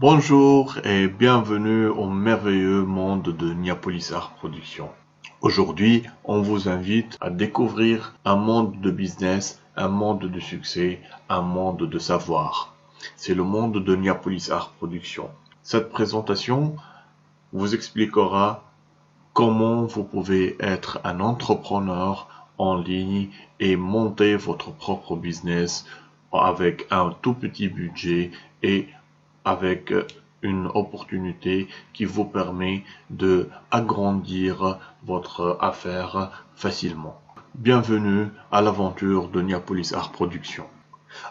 Bonjour et bienvenue au merveilleux monde de Niapolis Art Production. Aujourd'hui, on vous invite à découvrir un monde de business, un monde de succès, un monde de savoir. C'est le monde de Niapolis Art Production. Cette présentation vous expliquera comment vous pouvez être un entrepreneur en ligne et monter votre propre business avec un tout petit budget et avec une opportunité qui vous permet de agrandir votre affaire facilement. Bienvenue à l'aventure de Niapolis Art Production.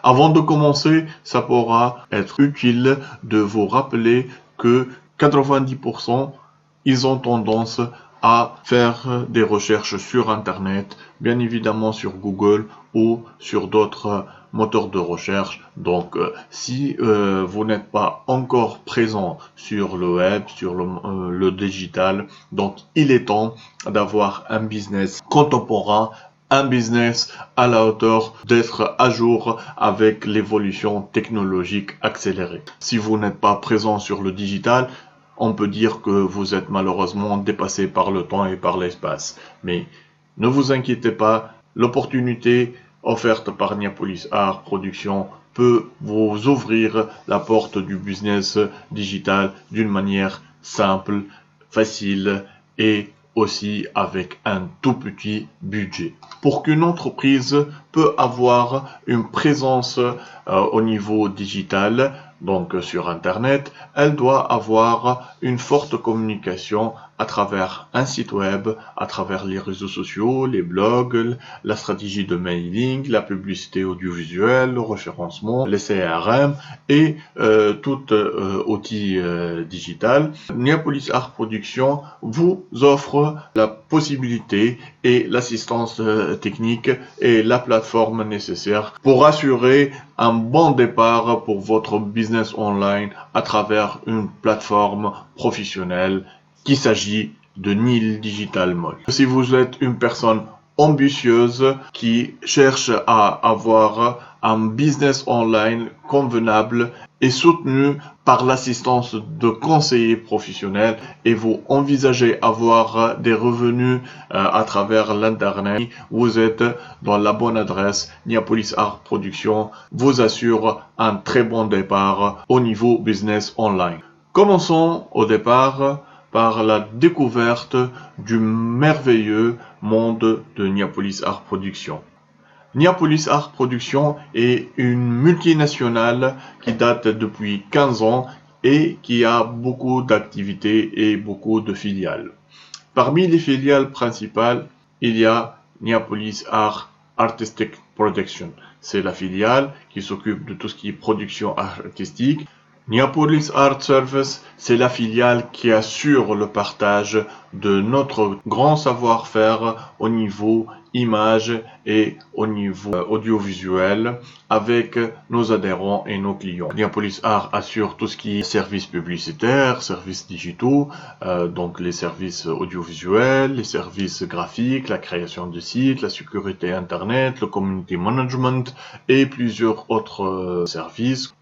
Avant de commencer, ça pourra être utile de vous rappeler que 90% ils ont tendance à faire des recherches sur Internet, bien évidemment sur Google ou sur d'autres moteurs de recherche. Donc, si vous n'êtes pas encore présent sur le web, sur le digital, donc il est temps d'avoir un business contemporain, un business à la hauteur d'être à jour avec l'évolution technologique accélérée. Si vous n'êtes pas présent sur le digital, on peut dire que vous êtes malheureusement dépassé par le temps et par l'espace. Mais ne vous inquiétez pas, l'opportunité offerte par Niapolis Art Production peut vous ouvrir la porte du business digital d'une manière simple, facile et aussi avec un tout petit budget. Pour qu'une entreprise peut avoir une présence au niveau digital, donc sur Internet, elle doit avoir une forte communication à travers un site web, à travers les réseaux sociaux, les blogs, la stratégie de mailing, la publicité audiovisuelle, le référencement, les CRM et tout outil digital. Niapolis Art Production vous offre la possibilité et l'assistance technique et la plateforme nécessaire pour assurer un bon départ pour votre business online à travers une plateforme professionnelle qu'il s'agit de Nil Digital Mall. Si vous êtes une personne ambitieuse qui cherche à avoir un business online convenable et soutenu par l'assistance de conseillers professionnels et vous envisagez avoir des revenus à travers l'internet, vous êtes dans la bonne adresse. Niapolis Art Production vous assure un très bon départ au niveau business online. Commençons au départ par la découverte du merveilleux monde de Niapolis Art Production. Niapolis Art Production est une multinationale qui date depuis 15 ans et qui a beaucoup d'activités et beaucoup de filiales. Parmi les filiales principales, il y a Niapolis Art Artistic Production. C'est la filiale qui s'occupe de tout ce qui est production artistique. Niapolis Art Service, c'est la filiale qui assure le partage de notre grand savoir-faire au niveau image et au niveau audiovisuel avec nos adhérents et nos clients. Niapolis Art assure tout ce qui est services publicitaires, services digitaux, donc les services audiovisuels, les services graphiques, la création de sites, la sécurité internet, le community management et plusieurs autres services.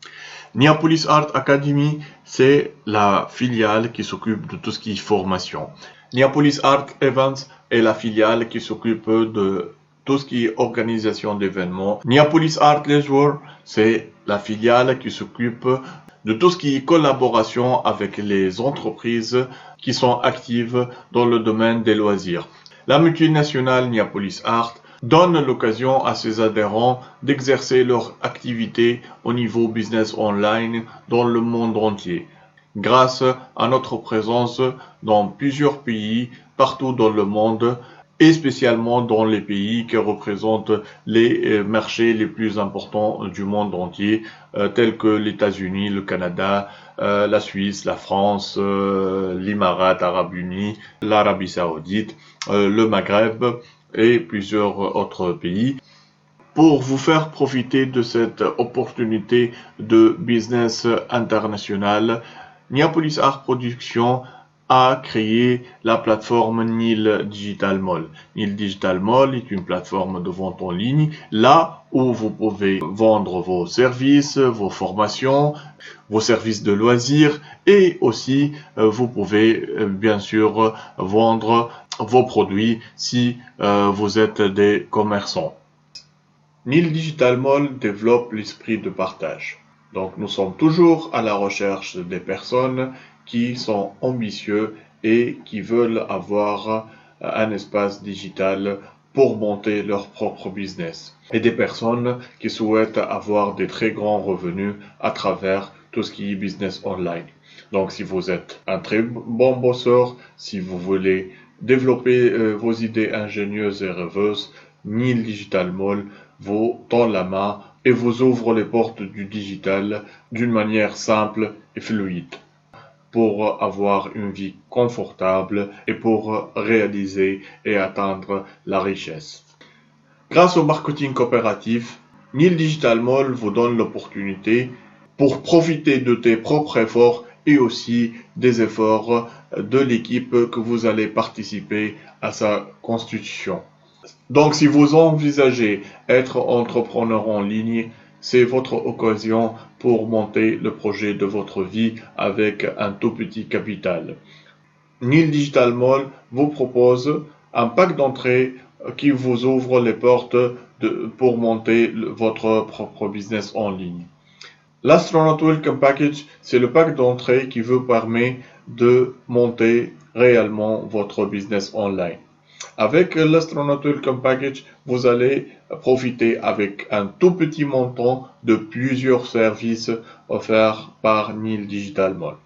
Niapolis Art Academy, c'est la filiale qui s'occupe de tout ce qui est formation. Niapolis Art Events est la filiale qui s'occupe de tout ce qui est organisation d'événements. Niapolis Art Leisure, c'est la filiale qui s'occupe de tout ce qui est collaboration avec les entreprises qui sont actives dans le domaine des loisirs. La multinationale Niapolis Art donne l'occasion à ses adhérents d'exercer leur activité au niveau business online dans le monde entier, grâce à notre présence dans plusieurs pays partout dans le monde et spécialement dans les pays qui représentent les marchés les plus importants du monde entier, tels que les États-Unis, le Canada, la Suisse, la France, l'Émirat arabes unis, l'Arabie saoudite, le Maghreb et plusieurs autres pays. Pour vous faire profiter de cette opportunité de business international, Niapolis Art Production a créé la plateforme Nil Digital Mall. Nil Digital Mall est une plateforme de vente en ligne, là où vous pouvez vendre vos services, vos formations, vos services de loisirs et aussi vous pouvez bien sûr vendre vos produits si vous êtes des commerçants. Nil Digital Mall développe l'esprit de partage. Donc nous sommes toujours à la recherche des personnes qui sont ambitieux et qui veulent avoir un espace digital pour monter leur propre business. Et des personnes qui souhaitent avoir des très grands revenus à travers tout ce qui est business online. Donc si vous êtes un très bon bosseur, si vous voulez développer vos idées ingénieuses et rêveuses, Nil Digital Mall vous tend la main et vous ouvre les portes du digital d'une manière simple et fluide pour avoir une vie confortable et pour réaliser et atteindre la richesse. Grâce au marketing coopératif, Nil Digital Mall vous donne l'opportunité pour profiter de tes propres efforts et aussi des efforts de l'équipe que vous allez participer à sa constitution. Donc, si vous envisagez être entrepreneur en ligne, c'est votre occasion pour monter le projet de votre vie avec un tout petit capital. Nil Digital Mall vous propose un pack d'entrée qui vous ouvre les portes pour monter votre propre business en ligne. L'Astronaut Welcome Package, c'est le pack d'entrée qui vous permet de monter réellement votre business online. Avec l'Astronaut Welcome Package, vous allez profiter avec un tout petit montant de plusieurs services offerts par Nil Digital Mall.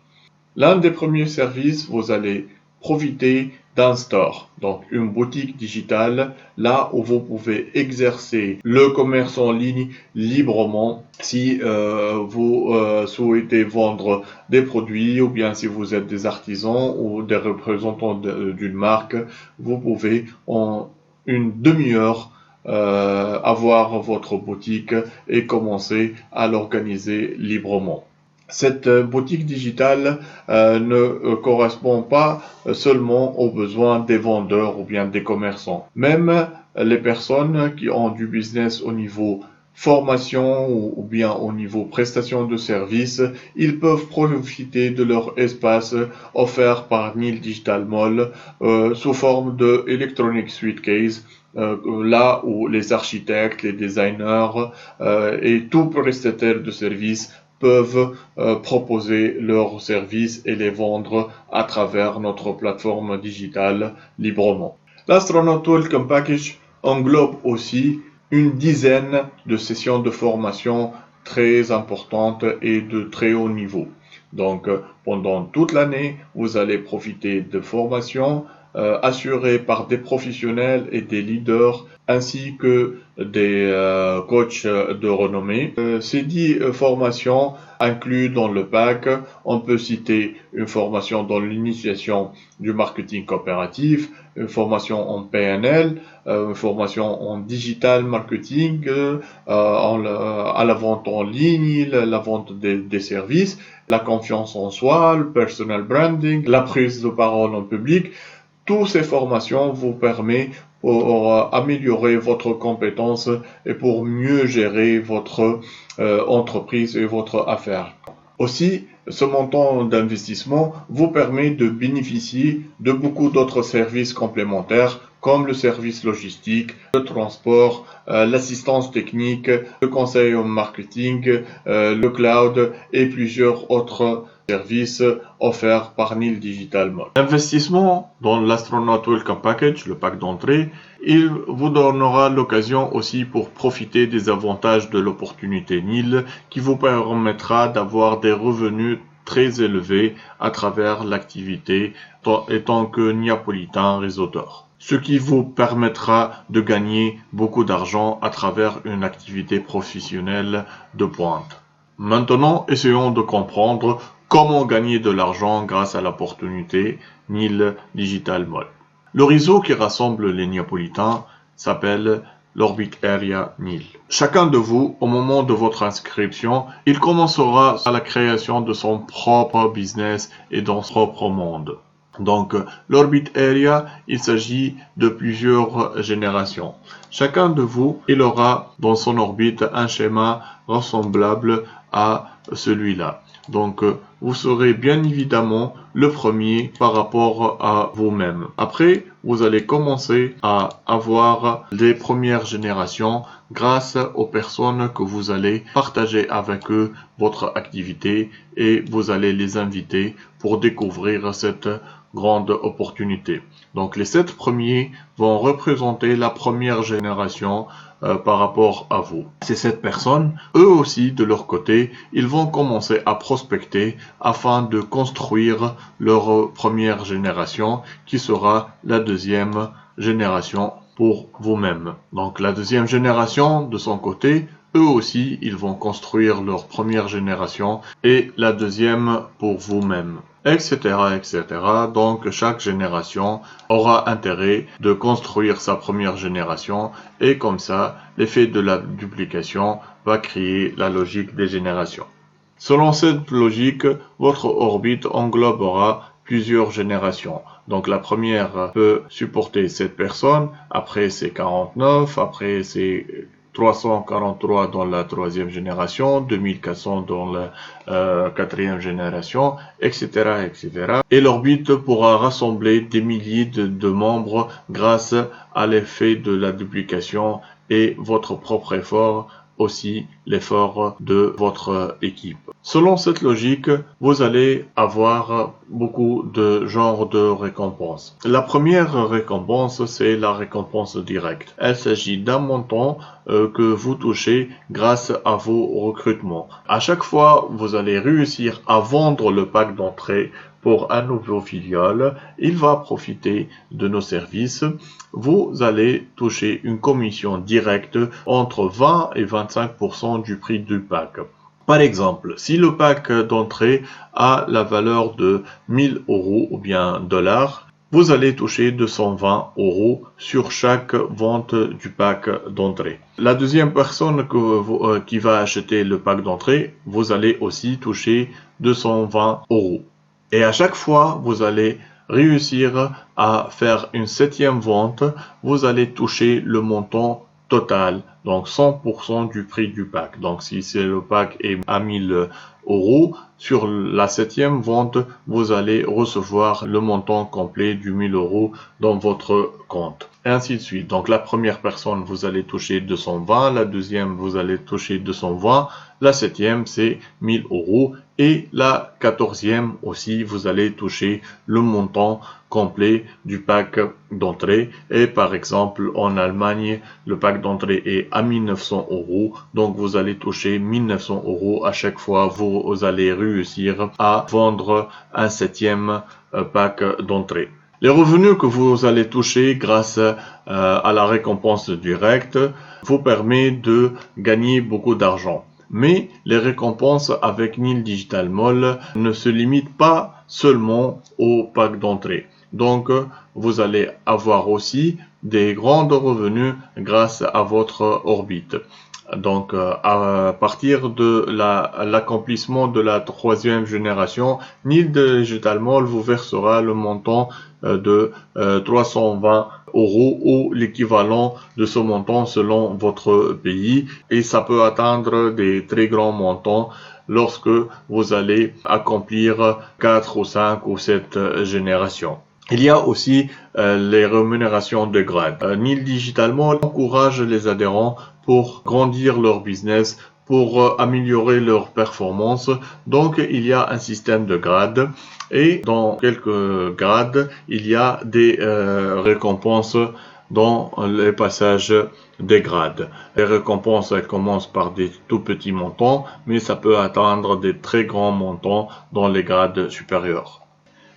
L'un des premiers services, vous allez profiter d'un store, donc une boutique digitale, là où vous pouvez exercer le commerce en ligne librement si vous souhaitez vendre des produits ou bien si vous êtes des artisans ou des représentants d'une marque, vous pouvez en une demi-heure avoir votre boutique et commencer à l'organiser librement. Cette boutique digitale ne correspond pas seulement aux besoins des vendeurs ou bien des commerçants. Même les personnes qui ont du business au niveau formation ou bien au niveau prestation de services, ils peuvent profiter de leur espace offert par Nil Digital Mall sous forme de Electronic Suitcase. Là où les architectes, les designers et tout prestataire de services peuvent proposer leurs services et les vendre à travers notre plateforme digitale librement. L'Astronaut Welcome Package englobe aussi une dizaine de sessions de formation très importantes et de très haut niveau. Donc, pendant toute l'année, vous allez profiter de formations assurées par des professionnels et des leaders ainsi que des coachs de renommée. Ces 10 formations incluses dans le pack, on peut citer une formation dans l'initiation du marketing coopératif, une formation en PNL, une formation en digital marketing, à la vente en ligne, la vente des services, la confiance en soi, le personal branding, la prise de parole en public. Toutes ces formations vous permettent pour améliorer votre compétence et pour mieux gérer votre entreprise et votre affaire. Aussi, ce montant d'investissement vous permet de bénéficier de beaucoup d'autres services complémentaires comme le service logistique, le transport, l'assistance technique, le conseil en marketing, le cloud et plusieurs autres services offerts par Nil Digital Mall. L'investissement dans l'Astronaut Welcome Package, le pack d'entrée, il vous donnera l'occasion aussi pour profiter des avantages de l'opportunité Nil qui vous permettra d'avoir des revenus très élevés à travers l'activité étant que Neapolitain réseauteur. Ce qui vous permettra de gagner beaucoup d'argent à travers une activité professionnelle de pointe. Maintenant, essayons de comprendre comment gagner de l'argent grâce à l'opportunité Nil Digital Mall. Le réseau qui rassemble les Neapolitains s'appelle l'Orbit Area Nil. Chacun de vous, au moment de votre inscription, il commencera à la création de son propre business et dans son propre monde. Donc, l'orbit area, il s'agit de plusieurs générations. Chacun de vous, il aura dans son orbite un schéma ressemblable à celui-là. Donc, vous serez bien évidemment le premier par rapport à vous-même. Après, vous allez commencer à avoir les premières générations grâce aux personnes que vous allez partager avec eux votre activité et vous allez les inviter pour découvrir cette grande opportunité. Donc les 7 premiers vont représenter la première génération par rapport à vous. Ces 7 personnes, eux aussi de leur côté, ils vont commencer à prospecter afin de construire leur première génération qui sera la deuxième génération pour vous-même. Donc la deuxième génération de son côté, eux aussi, ils vont construire leur première génération et la deuxième pour vous-même, etc., etc. Donc, chaque génération aura intérêt de construire sa première génération et comme ça, l'effet de la duplication va créer la logique des générations. Selon cette logique, votre orbite englobera plusieurs générations. Donc la première peut supporter 7 personnes, après c'est 49, après c'est 343 dans la troisième génération, 2400 dans la quatrième génération, etc., etc. Et l'orbite pourra rassembler des milliers de membres grâce à l'effet de la duplication et votre propre effort, aussi l'effort de votre équipe. Selon cette logique, vous allez avoir beaucoup de genres de récompenses. La première récompense, c'est la récompense directe. Elle s'agit d'un montant que vous touchez grâce à vos recrutements. À chaque fois, vous allez réussir à vendre le pack d'entrée pour un nouveau filiale, il va profiter de nos services. Vous allez toucher une commission directe entre 20 et 25% du prix du pack. Par exemple, si le pack d'entrée a la valeur de 1000 € ou bien dollars, vous allez toucher 220 € sur chaque vente du pack d'entrée. La deuxième personne qui va acheter le pack d'entrée, vous allez aussi toucher 220 €. Et à chaque fois, vous allez réussir à faire une 7e vente, vous allez toucher le montant total, donc 100% du prix du pack. Donc si le pack est à 1000 €, sur la 7e vente, vous allez recevoir le montant complet du 1000 € dans votre compte. Et ainsi de suite. Donc la première personne, vous allez toucher 220, la deuxième, vous allez toucher 220, la 7e, c'est 1000 € et la 14e aussi, vous allez toucher le montant complet du pack d'entrée. Et par exemple, en Allemagne, le pack d'entrée est à 1900 €, donc vous allez toucher 1900 € à chaque fois vous allez réussir à vendre un 7e pack d'entrée. Les revenus que vous allez toucher grâce à la récompense directe vous permet de gagner beaucoup d'argent. Mais les récompenses avec Nil Digital Mall ne se limitent pas seulement au pack d'entrée. Donc, vous allez avoir aussi des grands revenus grâce à votre orbite. Donc, à partir de l'accomplissement de la troisième génération, Nil Digital Mall vous versera le montant de 320 € ou l'équivalent de ce montant selon votre pays et ça peut atteindre des très grands montants lorsque vous allez accomplir 4 ou 5 ou 7 générations. Il y a aussi les rémunérations de grade. Nil Digital Mall encourage les adhérents pour grandir leur business, pour améliorer leur performance. Donc, il y a un système de grades et dans quelques grades, il y a des récompenses dans les passages des grades. Les récompenses, elles commencent par des tout petits montants, mais ça peut atteindre des très grands montants dans les grades supérieurs.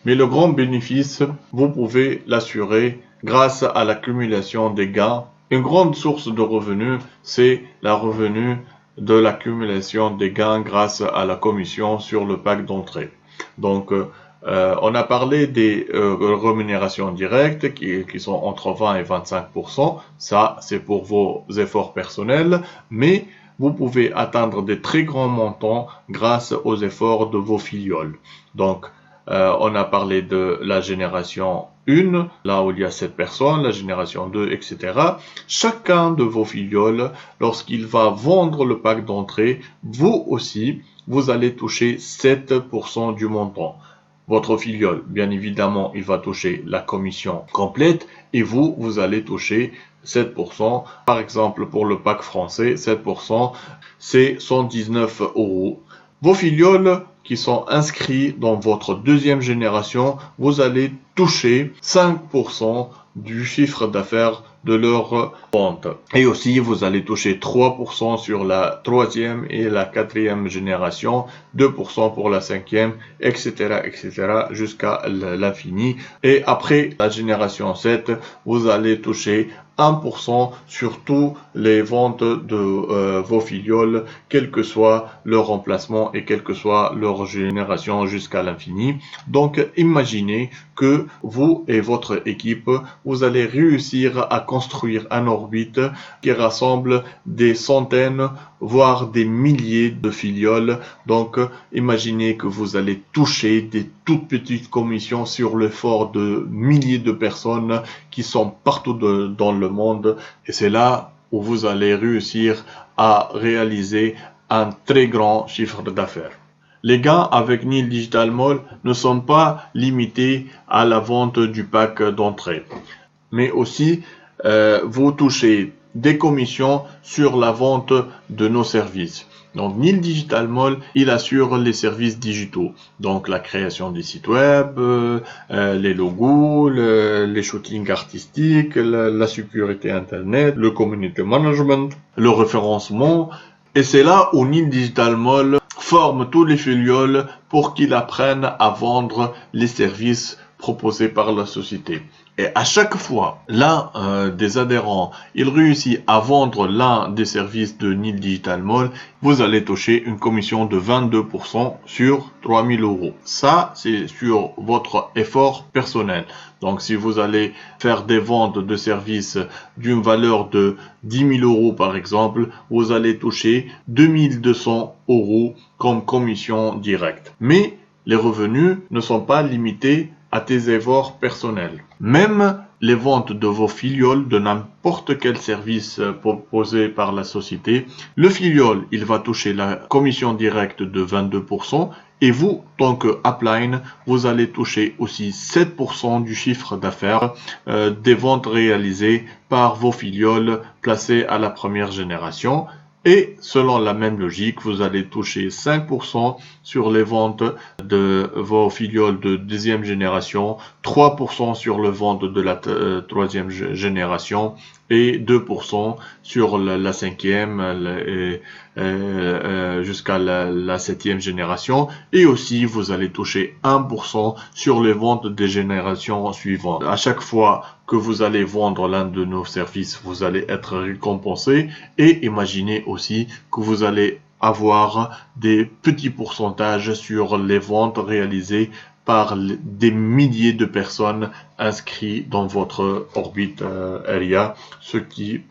Mais le grand bénéfice, vous pouvez l'assurer grâce à l'accumulation des gains. Une grande source de revenus, c'est la revenu de l'accumulation des gains grâce à la commission sur le pack d'entrée. Donc, on a parlé des rémunérations directes qui sont entre 20 et 25%. Ça, c'est pour vos efforts personnels, mais vous pouvez atteindre des très grands montants grâce aux efforts de vos fillioles. Donc, On a parlé de la génération 1, là où il y a 7 personnes, la génération 2, etc. Chacun de vos filleuls, lorsqu'il va vendre le pack d'entrée, vous aussi, vous allez toucher 7% du montant. Votre filleul, bien évidemment, il va toucher la commission complète et vous, vous allez toucher 7%. Par exemple, pour le pack français, 7%, c'est 119 €. Vos filleuls qui sont inscrits dans votre deuxième génération, vous allez toucher 5% du chiffre d'affaires de leur vente. Et aussi, vous allez toucher 3% sur la troisième et la quatrième génération, 2% pour la cinquième, etc., etc., jusqu'à l'infini. Et après la génération 7, vous allez toucher 1% sur tous les ventes de vos filleuls, quel que soit leur emplacement et quelle que soit leur génération jusqu'à l'infini. Donc, imaginez que vous et votre équipe, vous allez réussir à construire un orbite qui rassemble des centaines, voire des milliers de filleuls. Donc, imaginez que vous allez toucher des toutes petites commissions sur l'effort de milliers de personnes qui sont partout dans le monde. Et c'est là où vous allez réussir à réaliser un très grand chiffre d'affaires. Les gains avec Nil Digital Mall ne sont pas limités à la vente du pack d'entrée, mais aussi vous touchez des commissions sur la vente de nos services. Donc, Nil Digital Mall, il assure les services digitaux. Donc, la création des sites web, les logos, les shootings artistiques, la sécurité Internet, le community management, le référencement. Et c'est là où Nil Digital Mall forme tous les filleuls pour qu'ils apprennent à vendre les services proposés par la société. Et à chaque fois, l'un des adhérents, il réussit à vendre l'un des services de Nil Digital Mall, vous allez toucher une commission de 22% sur 3 000 €. Ça, c'est sur votre effort personnel. Donc, si vous allez faire des ventes de services d'une valeur de 10 000 € par exemple, vous allez toucher 2 200 € comme commission directe. Mais les revenus ne sont pas limités à tes efforts personnels. Même les ventes de vos filleuls de n'importe quel service proposé par la société, le filleul, il va toucher la commission directe de 22% et vous, tant que upline, vous allez toucher aussi 7% du chiffre d'affaires des ventes réalisées par vos filleuls placés à la première génération. Et selon la même logique, vous allez toucher 5% sur les ventes de vos filleuls de deuxième génération, 3% sur les ventes de la troisième génération et 2% sur la cinquième jusqu'à la septième génération. Et aussi, vous allez toucher 1% sur les ventes des générations suivantes. À chaque fois que vous allez vendre l'un de nos services, vous allez être récompensé. Et imaginez aussi que vous allez avoir des petits pourcentages sur les ventes réalisées par des milliers de personnes inscrites dans votre orbite area, ce qui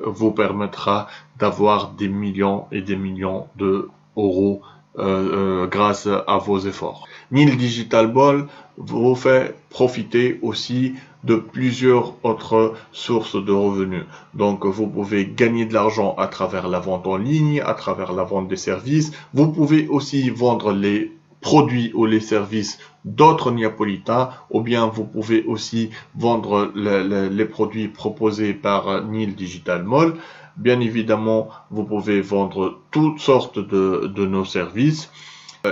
vous permettra d'avoir des millions et des millions d'euros grâce à vos efforts. Nil Digital Mall vous fait profiter aussi de plusieurs autres sources de revenus. Donc, vous pouvez gagner de l'argent à travers la vente en ligne, à travers la vente des services. Vous pouvez aussi vendre les produits ou les services d'autres Neapolitains, ou bien vous pouvez aussi vendre les produits proposés par Nil Digital Mall. Bien évidemment, vous pouvez vendre toutes sortes de nos services.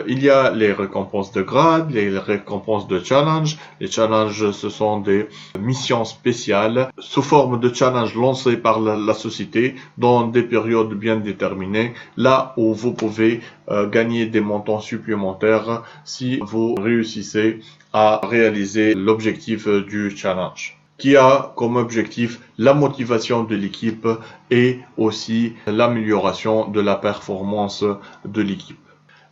Il y a les récompenses de grade, les récompenses de challenge. Les challenges, ce sont des missions spéciales sous forme de challenge lancés par la société dans des périodes bien déterminées, là où vous pouvez gagner des montants supplémentaires si vous réussissez à réaliser l'objectif du challenge, qui a comme objectif la motivation de l'équipe et aussi l'amélioration de la performance de l'équipe.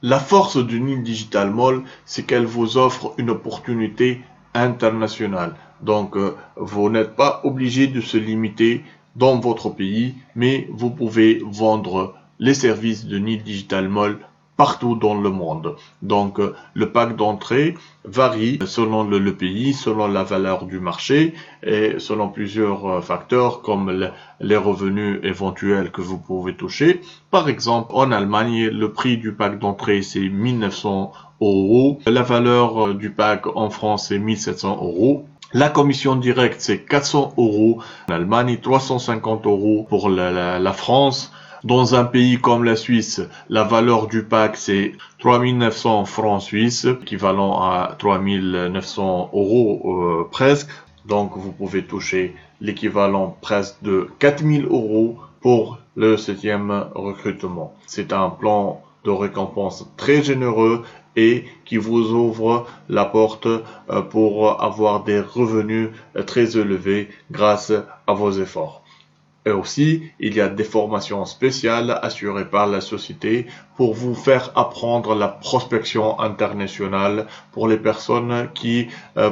La force de Nil Digital Mall, c'est qu'elle vous offre une opportunité internationale. Donc, vous n'êtes pas obligé de se limiter dans votre pays, mais vous pouvez vendre les services de Nil Digital Mall partout dans le monde. Donc, le pack d'entrée varie selon le pays, selon la valeur du marché et selon plusieurs facteurs comme les revenus éventuels que vous pouvez toucher. Par exemple, en Allemagne, le prix du pack d'entrée, c'est 1900 €. La valeur du pack en France, c'est 1700 €. La commission directe, c'est 400 € en Allemagne, 350 € pour la France. Dans un pays comme la Suisse, la valeur du pack, c'est 3900 francs suisses, équivalent à 3900 € presque. Donc, vous pouvez toucher l'équivalent presque de 4000 € pour le 7e recrutement. C'est un plan de récompense très généreux et qui vous ouvre la porte pour avoir des revenus très élevés grâce à vos efforts. Et aussi, il y a des formations spéciales assurées par la société pour vous faire apprendre la prospection internationale pour les personnes qui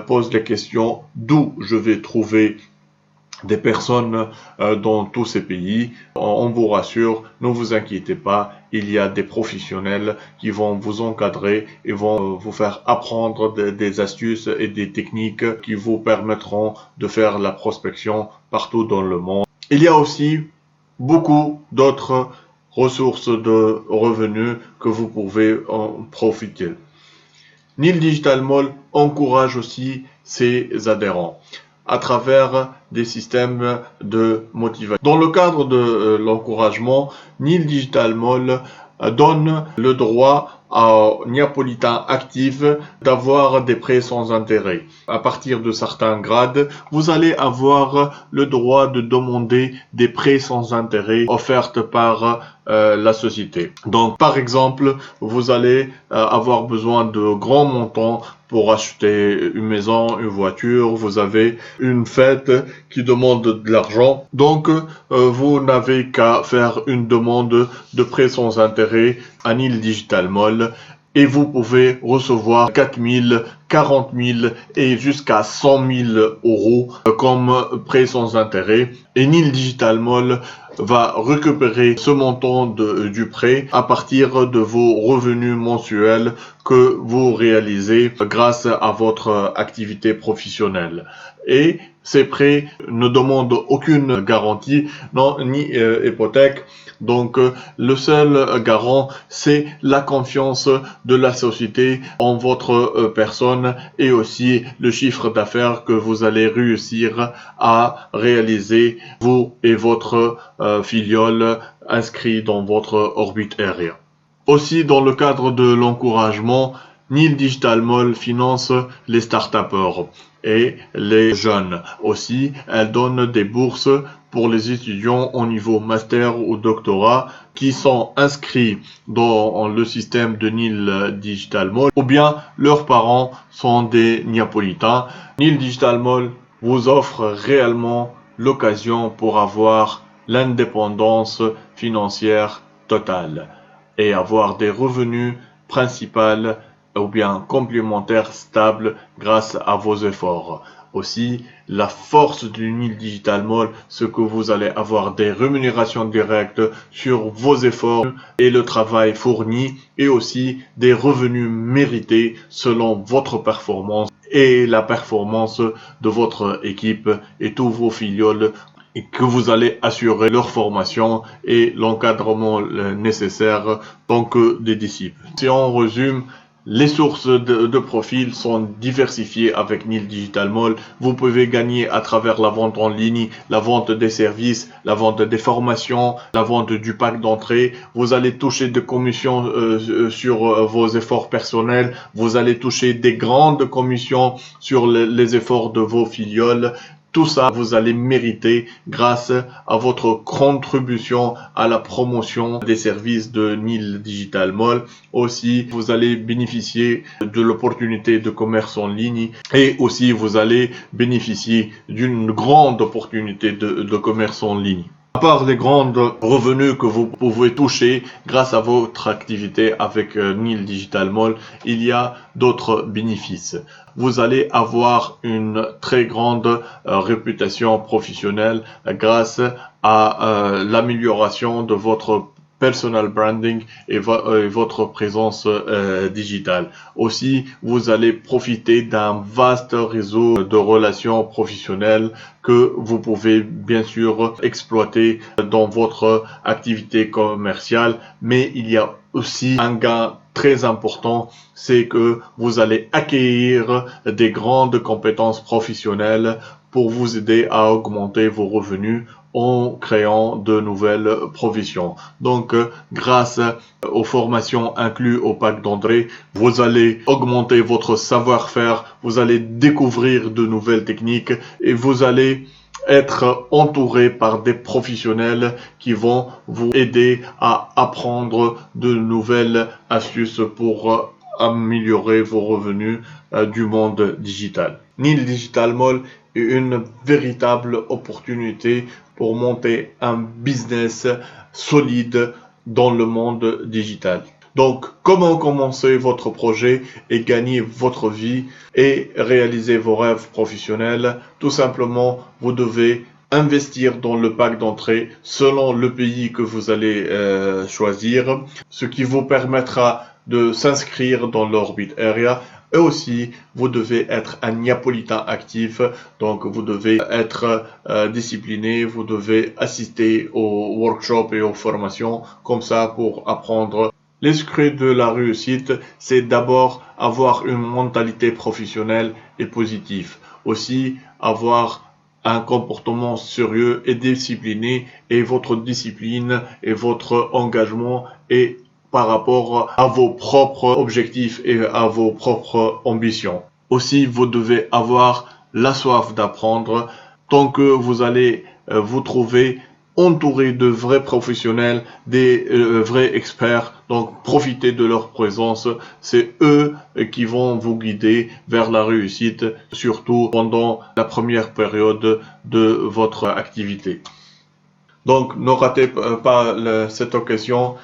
posent les questions d'où je vais trouver des personnes dans tous ces pays. On vous rassure, ne vous inquiétez pas, il y a des professionnels qui vont vous encadrer et vont vous faire apprendre des astuces et des techniques qui vous permettront de faire la prospection partout dans le monde. Il y a aussi beaucoup d'autres ressources de revenus que vous pouvez en profiter. Nil Digital Mall encourage aussi ses adhérents à travers des systèmes de motivation. Dans le cadre de l'encouragement, Nil Digital Mall donne le droit aux Neapolitains actifs d'avoir des prêts sans intérêt. À partir de certains grades, vous allez avoir le droit de demander des prêts sans intérêt offerts par la société. Donc, par exemple, vous allez avoir besoin de grands montants pour acheter une maison, une voiture, vous avez une fête qui demande de l'argent. Donc, vous n'avez qu'à faire une demande de prêt sans intérêt à Nil Digital Mall et vous pouvez recevoir 4 000, 40 000 et jusqu'à 100 000 € comme prêt sans intérêt. Et Nil Digital Mall va récupérer ce montant du prêt à partir de vos revenus mensuels que vous réalisez grâce à votre activité professionnelle. Et ces prêts ne demandent aucune garantie, ni hypothèque. Donc, le seul garant, c'est la confiance de la société en votre personne et aussi le chiffre d'affaires que vous allez réussir à réaliser, vous et votre filiale inscrit dans votre orbite aérienne. Aussi, dans le cadre de l'encouragement, Nil Digital Mall finance les start-upers et les jeunes. Aussi, elle donne des bourses pour les étudiants au niveau master ou doctorat qui sont inscrits dans le système de Nil Digital Mall ou bien leurs parents sont des Neapolitains. Nil Digital Mall vous offre réellement l'occasion pour avoir l'indépendance financière totale et avoir des revenus principaux ou bien complémentaires stables grâce à vos efforts. Aussi, la force du Nil Digital Mall, c'est que vous allez avoir des rémunérations directes sur vos efforts et le travail fourni et aussi des revenus mérités selon votre performance et la performance de votre équipe et tous vos filiales et que vous allez assurer leur formation et l'encadrement nécessaire tant que des disciples. Si on résume, les sources de profil sont diversifiées avec Nil Digital Mall. Vous pouvez gagner à travers la vente en ligne, la vente des services, la vente des formations, la vente du pack d'entrée. Vous allez toucher des commissions sur vos efforts personnels. Vous allez toucher des grandes commissions sur les efforts de vos filiales. Tout ça, vous allez mériter grâce à votre contribution à la promotion des services de Nil Digital Mall. Aussi, vous allez bénéficier de l'opportunité de commerce en ligne et aussi vous allez bénéficier d'une grande opportunité de commerce en ligne. À part les grands revenus que vous pouvez toucher grâce à votre activité avec Nil Digital Mall, il y a d'autres bénéfices. Vous allez avoir une très grande réputation professionnelle grâce à l'amélioration de votre personal branding et votre présence digitale. Aussi, vous allez profiter d'un vaste réseau de relations professionnelles que vous pouvez bien sûr exploiter dans votre activité commerciale, mais il y a aussi un gain très important, c'est que vous allez acquérir des grandes compétences professionnelles pour vous aider à augmenter vos revenus en créant de nouvelles provisions. Donc, grâce aux formations incluses au pack d'entrée, vous allez augmenter votre savoir-faire, vous allez découvrir de nouvelles techniques et vous allez être entouré par des professionnels qui vont vous aider à apprendre de nouvelles astuces pour améliorer vos revenus du monde digital. Nil Digital Mall est une véritable opportunité pour monter un business solide dans le monde digital. Donc, comment commencer votre projet et gagner votre vie et réaliser vos rêves professionnels? Tout simplement, vous devez investir dans le pack d'entrée selon le pays que vous allez choisir, ce qui vous permettra de s'inscrire dans l'Orbit Area. Et aussi, vous devez être un Niapolitain actif, donc vous devez être discipliné, vous devez assister aux workshops et aux formations, comme ça pour apprendre. Les secrets de la réussite, c'est d'abord avoir une mentalité professionnelle et positive. Aussi, avoir un comportement sérieux et discipliné, et votre discipline et votre engagement est par rapport à vos propres objectifs et à vos propres ambitions. Aussi, vous devez avoir la soif d'apprendre tant que vous allez vous trouver entouré de vrais professionnels, des vrais experts. Donc, profitez de leur présence. C'est eux qui vont vous guider vers la réussite, surtout pendant la première période de votre activité. Donc, ne ratez pas cette occasion.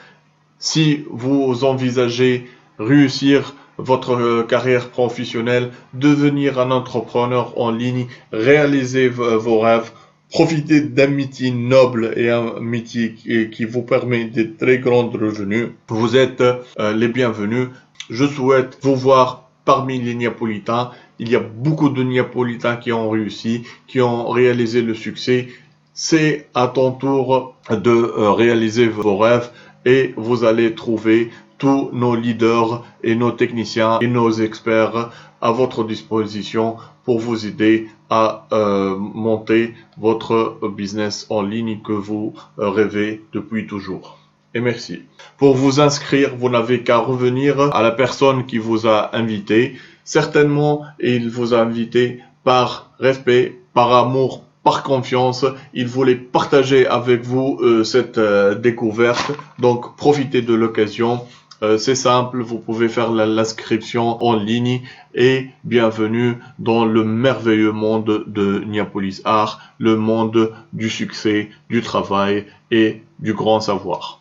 Si vous envisagez réussir votre carrière professionnelle, devenir un entrepreneur en ligne, réaliser vos rêves, profiter d'un métier noble et un métier qui vous permet des très grands revenus, vous êtes les bienvenus. Je souhaite vous voir parmi les Niapolitains. Il y a beaucoup de Niapolitains qui ont réussi, qui ont réalisé le succès. C'est à ton tour de réaliser vos rêves. Et vous allez trouver tous nos leaders et nos techniciens et nos experts à votre disposition pour vous aider à monter votre business en ligne que vous rêvez depuis toujours. Et merci. Pour vous inscrire, vous n'avez qu'à revenir à la personne qui vous a invité. Certainement, il vous a invité par respect, par amour, par confiance, il voulait partager avec vous cette découverte. Donc, profitez de l'occasion. C'est simple, vous pouvez faire l'inscription en ligne et bienvenue dans le merveilleux monde de Niapolis Art, le monde du succès, du travail et du grand savoir.